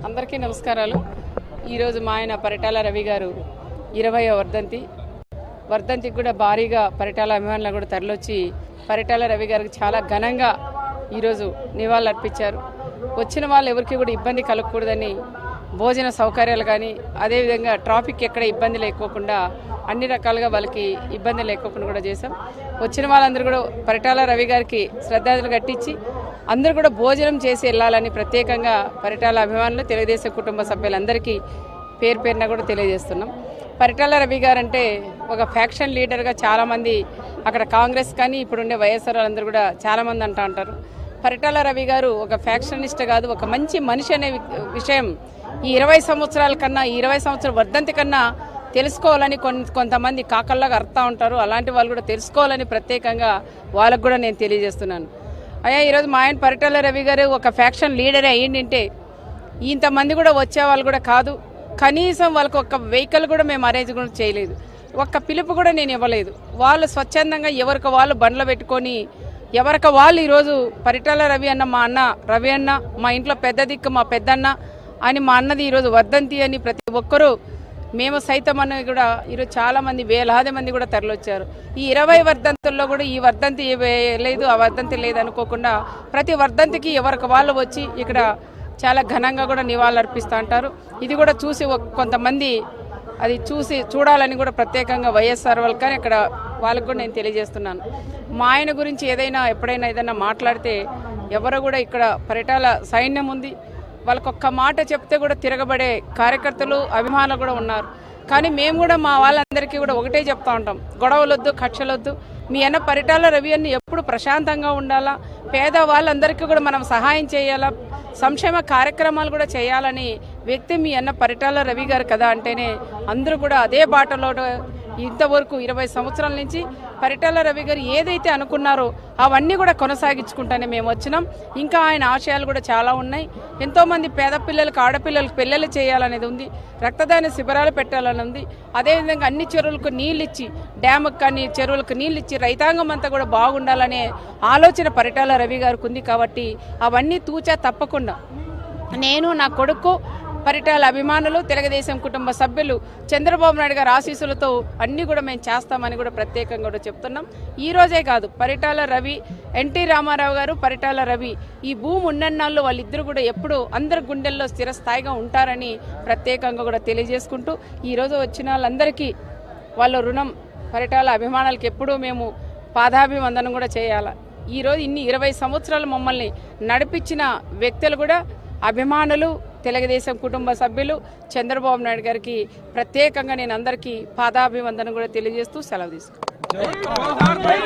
అందరికీ నమస్కారాలు. ఈరోజు మా ఆయన పరిటాల రవి గారు 20వ వర్ధంతికి కూడా భారీగా పరిటాల అభిమానులు కూడా తరలివచ్చి పరిటాల రవి గారికి చాలా ఘనంగా ఈరోజు నివాళులు అర్పించారు. వచ్చిన వాళ్ళు ఎవరికి కూడా ఇబ్బంది కలగకూడదని భోజన సౌకర్యాలు కానీ అదేవిధంగా ట్రాఫిక్ ఎక్కడ ఇబ్బంది లేకోకుండా అన్ని రకాలుగా వాళ్ళకి ఇబ్బంది లేకోకుండా కూడా చేశాం. వచ్చిన వాళ్ళందరూ కూడా పరిటాల రవి గారికి శ్రద్ధాంజలి కట్టించి అందరూ కూడా భోజనం చేసి వెళ్ళాలని ప్రత్యేకంగా పరిటాల అభిమానులు తెలుగుదేశం కుటుంబ సభ్యులందరికీ పేరు పేరున కూడా తెలియజేస్తున్నాం. పరిటాల రవి గారు అంటే ఒక ఫ్యాక్షన్ లీడర్గా చాలామంది అక్కడ కాంగ్రెస్ కానీ ఇప్పుడుండే వైఎస్ఆర్ అందరూ కూడా చాలామంది అంటూ ఉంటారు. పరిటాల రవి గారు ఒక ఫ్యాక్షనిస్ట్ కాదు, ఒక మంచి మనిషి అనే విషయం ఈ 20 సంవత్సరాల కన్నా ఈ 20 సంవత్సరాల వర్ధంతి కన్నా తెలుసుకోవాలని కొంతమంది కాకల్లాగా అర్థం ఉంటారు. అలాంటి వాళ్ళు కూడా తెలుసుకోవాలని ప్రత్యేకంగా వాళ్ళకు కూడా నేను తెలియజేస్తున్నాను. అయ్యా, ఈరోజు మా ఆయన పరిటాల రవి గారు ఒక ఫ్యాక్షన్ లీడరే అయ్యిందంటే ఇంతమంది కూడా వచ్చేవాళ్ళు కూడా కాదు. కనీసం వాళ్ళకి ఒక వెహికల్ కూడా మేము అరేంజ్ కూడా చేయలేదు, ఒక్క పిలుపు కూడా నేను ఇవ్వలేదు. వాళ్ళు స్వచ్ఛందంగా ఎవరికి వాళ్ళు బండ్లు పెట్టుకొని ఎవరికి వాళ్ళు ఈరోజు పరిటాల రవి అన్న మా అన్న రవి అన్న మా ఇంట్లో పెద్ద దిక్కు మా పెద్దన్న అని మా అన్నది ఈరోజు వర్ధంతి అని ప్రతి ఒక్కరూ మేము సైతం అన్న కూడా ఈరోజు చాలామంది వేలాది మంది కూడా తరలివచ్చారు. ఈ 20 వర్ధంతుల్లో కూడా ఈ వర్ధంతి లేదు ఆ వర్ధంతి లేదు అనుకోకుండా ప్రతి వర్ధంతికి ఎవరికి వాళ్ళు వచ్చి ఇక్కడ చాలా ఘనంగా కూడా నివాళులు అర్పిస్తూ ఉంటారు. ఇది కూడా చూసి కొంతమంది అది చూడాలని కూడా ప్రత్యేకంగా వైఎస్ఆర్ వాళ్ళు కానీ ఇక్కడ వాళ్ళకు కూడా నేను తెలియజేస్తున్నాను. మా ఆయన గురించి ఎప్పుడైనా ఏదైనా మాట్లాడితే ఎవరు కూడా ఇక్కడ పరిటాల సైన్యం ఉంది, వాళ్ళకు ఒక్క మాట చెప్తే కూడా తిరగబడే కార్యకర్తలు అభిమానులు కూడా ఉన్నారు. కానీ మేము కూడా మా వాళ్ళందరికీ కూడా ఒకటే చెప్తా ఉంటాం, గొడవలొద్దు కక్షలొద్దు, మీ అన్న పరిటాల రవి అన్ని ఎప్పుడు ప్రశాంతంగా ఉండాలా, పేద వాళ్ళందరికీ కూడా మనం సహాయం చేయాలా, సంక్షేమ కార్యక్రమాలు కూడా చేయాలని వ్యక్తి మీ అన్న పరిటాల రవి గారు కదా అంటేనే అందరూ కూడా అదే బాటలో ఇంతవరకు 20 సంవత్సరాల నుంచి పరిటాల రవి గారు ఏదైతే అనుకున్నారో అవన్నీ కూడా కొనసాగించుకుంటానే మేము వచ్చినాం. ఇంకా ఆయన ఆశయాలు కూడా చాలా ఉన్నాయి. ఎంతోమంది పేద పిల్లలకు ఆడపిల్లలకు పెళ్ళిళ్ళు చేయాలనేది ఉంది, రక్తదాన శిబిరాలు పెట్టాలని ఉంది. అదేవిధంగా అన్ని చెరువులకు నీళ్ళు ఇచ్చి డ్యాముకు కానీ చెరువులకు నీళ్ళు ఇచ్చి రైతాంగం అంతా కూడా బాగుండాలనే ఆలోచన పరిటాల రవి గారికి ఉంది. కాబట్టి అవన్నీ తూచా తప్పకుండా నేను నా కొడుకు పరిటాల అభిమానులు తెలుగుదేశం కుటుంబ సభ్యులు చంద్రబాబు నాయుడు గారి ఆశీస్సులతో అన్నీ కూడా మేము చేస్తామని కూడా ప్రత్యేకంగా కూడా చెప్తున్నాం. ఈ రోజే కాదు, పరిటాల రవి ఎన్టీ రామారావు గారు పరిటాల రవి ఈ భూమి ఉన్నన్నాళ్ళు వాళ్ళిద్దరూ కూడా ఎప్పుడూ అందరి గుండెల్లో స్థిరస్థాయిగా ఉంటారని ప్రత్యేకంగా కూడా తెలియజేసుకుంటూ ఈరోజు వచ్చిన వాళ్ళందరికీ వాళ్ళ రుణం పరిటాల అభిమానులకి ఎప్పుడూ మేము పాదాభివందనం కూడా చేయాలి. ఈరోజు ఇన్ని 20 సంవత్సరాలు మమ్మల్ని నడిపించిన వ్యక్తులు కూడా అభిమానులు తెలుగుదేశం కుటుంబ సభ్యులు చంద్రబాబు నాయుడు గారికి ప్రత్యేకంగా నేను అందరికీ పాదాభివందనం కూడా తెలియజేస్తూ సెలవు తీసుకుంటాను.